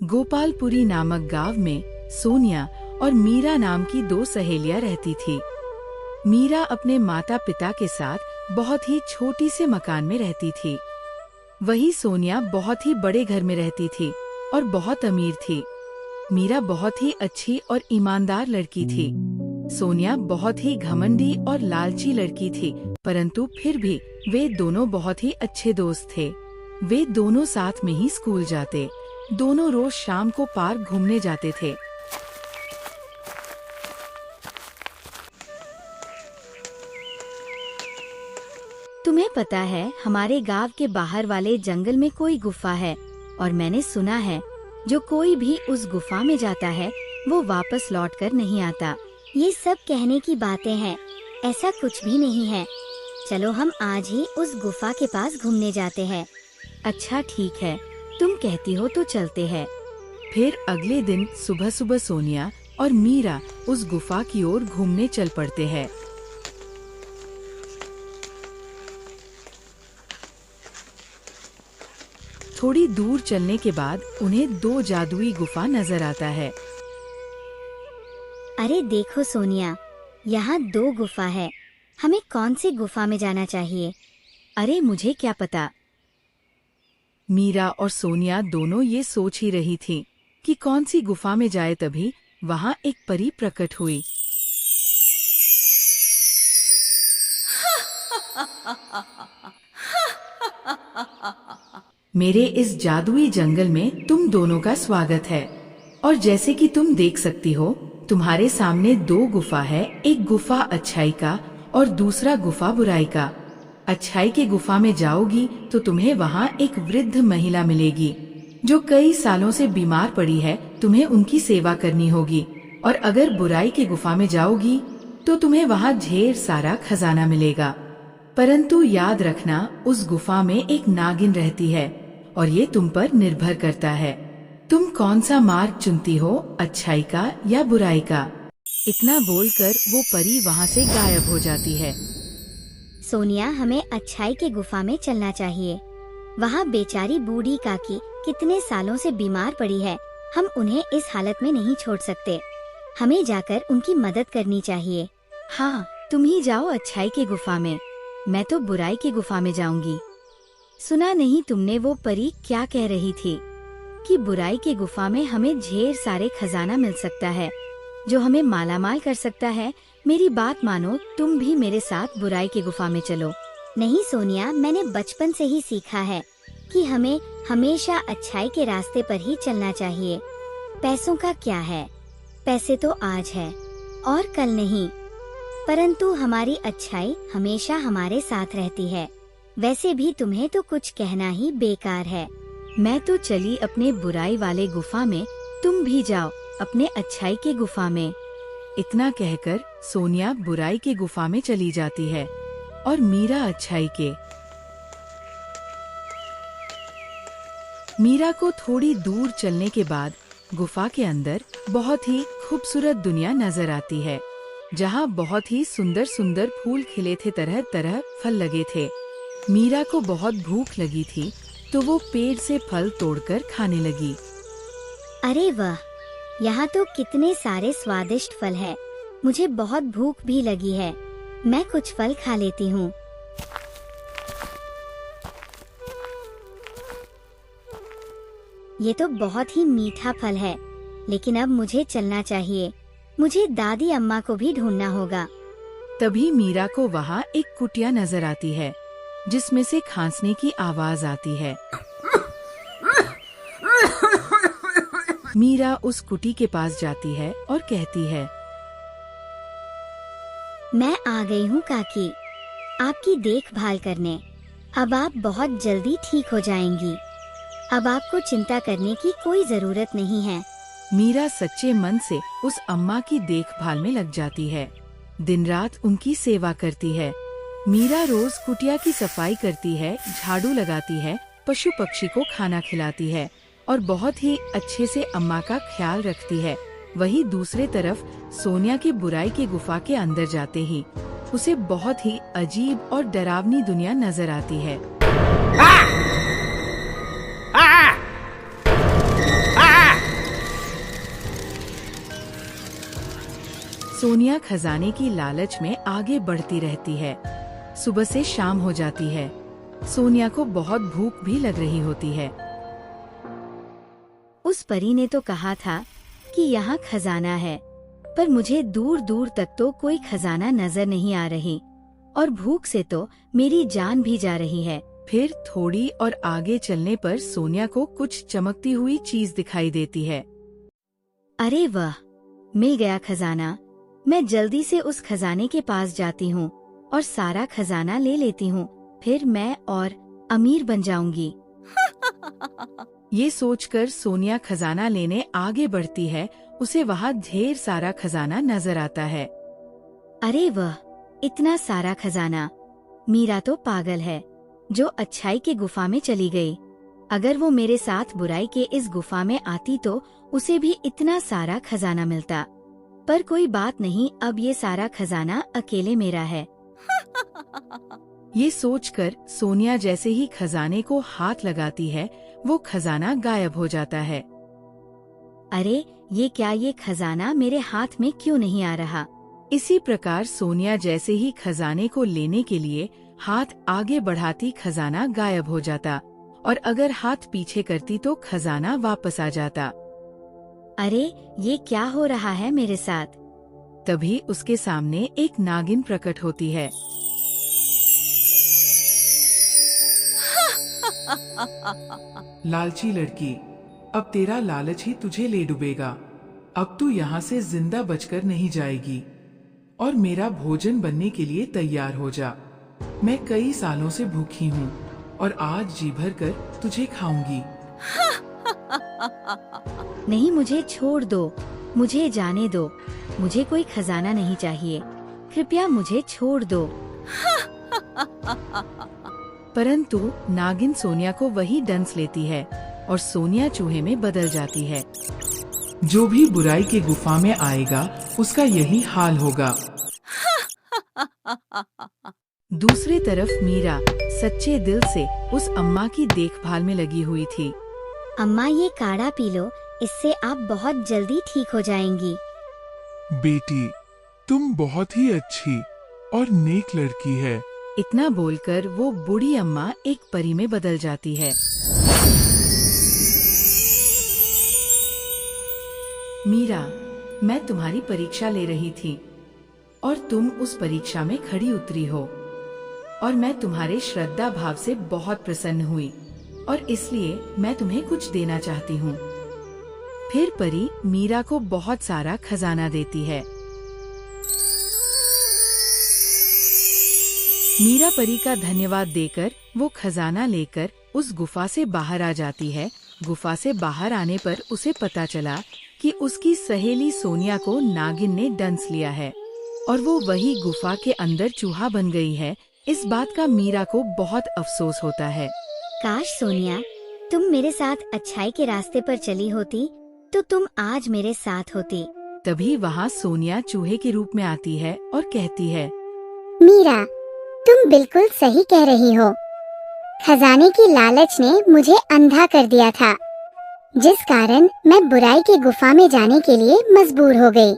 गोपालपुरी नामक गांव में सोनिया और मीरा नाम की दो सहेलियां रहती थी। मीरा अपने माता पिता के साथ बहुत ही छोटी से मकान में रहती थी। वही सोनिया बहुत ही बड़े घर में रहती थी और बहुत अमीर थी। मीरा बहुत ही अच्छी और ईमानदार लड़की थी। सोनिया बहुत ही घमंडी और लालची लड़की थी, परंतु फिर भी वे दोनों बहुत ही अच्छे दोस्त थे। वे दोनों साथ में ही स्कूल जाते। दोनों रोज शाम को पार्क घूमने जाते थे। तुम्हें पता है, हमारे गांव के बाहर वाले जंगल में कोई गुफा है और मैंने सुना है जो कोई भी उस गुफा में जाता है वो वापस लौट कर नहीं आता। ये सब कहने की बातें हैं, ऐसा कुछ भी नहीं है। चलो हम आज ही उस गुफा के पास घूमने जाते हैं। अच्छा ठीक है, तुम कहती हो तो चलते हैं। फिर अगले दिन सुबह सुबह सोनिया और मीरा उस गुफा की ओर घूमने चल पड़ते हैं। थोड़ी दूर चलने के बाद उन्हें दो जादुई गुफा नजर आता है। अरे देखो सोनिया, यहाँ दो गुफा है। हमें कौन सी गुफा में जाना चाहिए? अरे मुझे क्या पता। मीरा और सोनिया दोनों ये सोच ही रही थीं कि कौन सी गुफा में जाए, तभी वहाँ एक परी प्रकट हुई। मेरे इस जादुई जंगल में तुम दोनों का स्वागत है, और जैसे कि तुम देख सकती हो तुम्हारे सामने दो गुफा है। एक गुफा अच्छाई का और दूसरा गुफा बुराई का। अच्छाई के गुफा में जाओगी तो तुम्हें वहाँ एक वृद्ध महिला मिलेगी जो कई सालों से बीमार पड़ी है। तुम्हें उनकी सेवा करनी होगी। और अगर बुराई के गुफा में जाओगी तो तुम्हें वहाँ ढेर सारा खजाना मिलेगा। परंतु याद रखना, उस गुफा में एक नागिन रहती है और ये तुम पर निर्भर करता है। तुम कौन सा मार्ग चुनती हो, अच्छाई का या बुराई का? इतना बोलकर वो परी वहाँ से गायब हो जाती है। सोनिया, हमें अच्छाई के गुफा में चलना चाहिए। वहाँ बेचारी बूढ़ी काकी कितने सालों से बीमार पड़ी है। हम उन्हें इस हालत में नहीं छोड़ सकते। हमें जाकर उनकी मदद करनी चाहिए। हाँ, तुम ही जाओ अच्छाई के गुफा में, मैं तो बुराई की गुफा में जाऊंगी। सुना नहीं तुमने वो परी क्या कह रही थी कि बुराई के गुफा में हमें ढेर सारे खजाना मिल सकता है जो हमें मालामाल कर सकता है। मेरी बात मानो, तुम भी मेरे साथ बुराई की गुफा में चलो। नहीं सोनिया, मैंने बचपन से ही सीखा है कि हमें हमेशा अच्छाई के रास्ते पर ही चलना चाहिए। पैसों का क्या है, पैसे तो आज है और कल नहीं, परंतु हमारी अच्छाई हमेशा हमारे साथ रहती है। वैसे भी तुम्हें तो कुछ कहना ही बेकार है। मैं तो चली अपने बुराई वाले गुफा में, तुम भी जाओ अपने अच्छाई के गुफा में। इतना कहकर सोनिया बुराई के गुफा में चली जाती है और मीरा अच्छाई के। मीरा को थोड़ी दूर चलने के बाद गुफा के अंदर बहुत ही खूबसूरत दुनिया नजर आती है, जहाँ बहुत ही सुंदर सुंदर फूल खिले थे, तरह तरह फल लगे थे। मीरा को बहुत भूख लगी थी तो वो पेड़ से फल तोड़कर खाने लगी। अरे वाह, यहाँ तो कितने सारे स्वादिष्ट फल है। मुझे बहुत भूख भी लगी है। मैं कुछ फल खा लेती हूँ। ये तो बहुत ही मीठा फल है, लेकिन अब मुझे चलना चाहिए। मुझे दादी अम्मा को भी ढूंढना होगा। तभी मीरा को वहाँ एक कुटिया नजर आती है जिसमें से खांसने की आवाज आती है। मीरा उस कुटी के पास जाती है और कहती है, मैं आ गई हूँ काकी, आपकी देखभाल करने। अब आप बहुत जल्दी ठीक हो जाएंगी। अब आपको चिंता करने की कोई जरूरत नहीं है। मीरा सच्चे मन से उस अम्मा की देखभाल में लग जाती है। दिन रात उनकी सेवा करती है। मीरा रोज कुटिया की सफाई करती है, झाड़ू लगाती है, पशु पक्षी को खाना खिलाती है और बहुत ही अच्छे से अम्मा का ख्याल रखती है। वही दूसरे तरफ सोनिया की बुराई के गुफा के अंदर जाते ही उसे बहुत ही अजीब और डरावनी दुनिया नजर आती है। सोनिया खजाने की लालच में आगे बढ़ती रहती है। सुबह से शाम हो जाती है। सोनिया को बहुत भूख भी लग रही होती है। उस परी ने तो कहा था कि यहाँ खजाना है, पर मुझे दूर दूर तक तो कोई खजाना नजर नहीं आ रही और भूख से तो मेरी जान भी जा रही है। फिर थोड़ी और आगे चलने पर सोनिया को कुछ चमकती हुई चीज दिखाई देती है। अरे वाह, मिल गया खजाना। मैं जल्दी से उस खजाने के पास जाती हूँ और सारा खजाना ले लेती हूँ, फिर मैं और अमीर बन जाऊंगी। ये सोचकर सोनिया खजाना लेने आगे बढ़ती है। उसे वहाँ ढेर सारा खजाना नजर आता है। अरे वाह, इतना सारा खजाना। मीरा तो पागल है जो अच्छाई के गुफा में चली गई। अगर वो मेरे साथ बुराई के इस गुफा में आती तो उसे भी इतना सारा खजाना मिलता। पर कोई बात नहीं, अब ये सारा खजाना अकेले मेरा है। ये सोचकर सोनिया जैसे ही खजाने को हाथ लगाती है, वो खजाना गायब हो जाता है। अरे ये क्या, ये खजाना मेरे हाथ में क्यों नहीं आ रहा? इसी प्रकार सोनिया जैसे ही खजाने को लेने के लिए हाथ आगे बढ़ाती, खजाना गायब हो जाता और अगर हाथ पीछे करती तो खजाना वापस आ जाता। अरे ये क्या हो रहा है मेरे साथ? तभी उसके सामने एक नागिन प्रकट होती है। लालची लड़की, अब तेरा लालच ही तुझे ले डूबेगा। अब तू यहाँ से जिंदा बचकर नहीं जाएगी और मेरा भोजन बनने के लिए तैयार हो जा। मैं कई सालों से भूखी हूँ और आज जी भर कर तुझे खाऊंगी। नहीं, मुझे छोड़ दो, मुझे जाने दो। मुझे कोई खजाना नहीं चाहिए, कृपया मुझे छोड़ दो। परंतु नागिन सोनिया को वही डंस लेती है और सोनिया चूहे में बदल जाती है। जो भी बुराई के गुफा में आएगा उसका यही हाल होगा। दूसरी तरफ मीरा सच्चे दिल से उस अम्मा की देखभाल में लगी हुई थी। अम्मा ये काढ़ा पी लो, इससे आप बहुत जल्दी ठीक हो जाएंगी। बेटी, तुम बहुत ही अच्छी और नेक लड़की है। इतना बोलकर वो बूढ़ी अम्मा एक परी में बदल जाती है। मीरा, मैं तुम्हारी परीक्षा ले रही थी और तुम उस परीक्षा में खड़ी उतरी हो और मैं तुम्हारे श्रद्धा भाव से बहुत प्रसन्न हुई और इसलिए मैं तुम्हें कुछ देना चाहती हूँ। फिर परी मीरा को बहुत सारा खजाना देती है। मीरा परी का धन्यवाद देकर वो खजाना लेकर उस गुफा से बाहर आ जाती है। गुफा से बाहर आने पर उसे पता चला कि उसकी सहेली सोनिया को नागिन ने डंस लिया है और वो वही गुफा के अंदर चूहा बन गई है। इस बात का मीरा को बहुत अफसोस होता है। काश सोनिया, तुम मेरे साथ अच्छाई के रास्ते पर चली होती तो तुम आज मेरे साथ होती। तभी वहाँ सोनिया चूहे के रूप में आती है और कहती है, मीरा, तुम बिल्कुल सही कह रही हो। खजाने की लालच ने मुझे अंधा कर दिया था, जिस कारण मैं बुराई की गुफा में जाने के लिए मजबूर हो गई।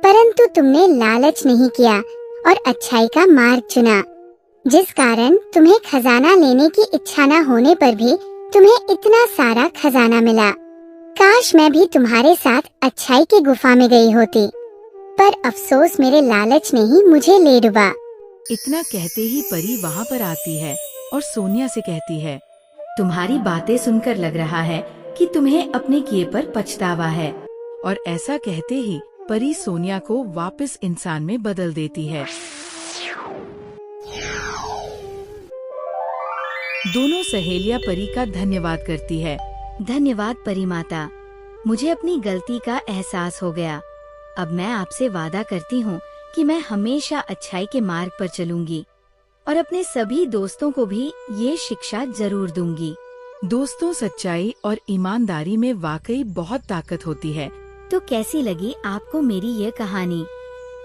परंतु तुमने लालच नहीं किया और अच्छाई का मार्ग चुना, जिस कारण तुम्हें खजाना लेने की इच्छा न होने पर भी तुम्हें इतना सारा खजाना मिला। काश मैं भी तुम्हारे साथ अच्छाई की गुफा में गई होती, पर अफसोस मेरे लालच ने ही मुझे ले डुबा। इतना कहते ही परी वहाँ पर आती है और सोनिया से कहती है, तुम्हारी बातें सुनकर लग रहा है कि तुम्हें अपने किए पर पछतावा है। और ऐसा कहते ही परी सोनिया को वापस इंसान में बदल देती है। दोनों सहेलियां परी का धन्यवाद करती है। धन्यवाद परी माता, मुझे अपनी गलती का एहसास हो गया। अब मैं आपसे वादा करती हूँ कि मैं हमेशा अच्छाई के मार्ग पर चलूंगी और अपने सभी दोस्तों को भी ये शिक्षा जरूर दूंगी। दोस्तों, सच्चाई और ईमानदारी में वाकई बहुत ताकत होती है। तो कैसी लगी आपको मेरी ये कहानी?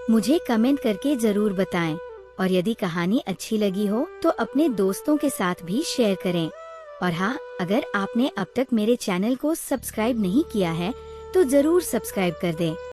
मुझे कमेंट करके जरूर बताएं और यदि कहानी अच्छी लगी हो तो अपने दोस्तों के साथ भी शेयर करें। और हाँ, अगर आपने अब तक मेरे चैनल को सब्सक्राइब नहीं किया है तो जरूर सब्सक्राइब कर दें।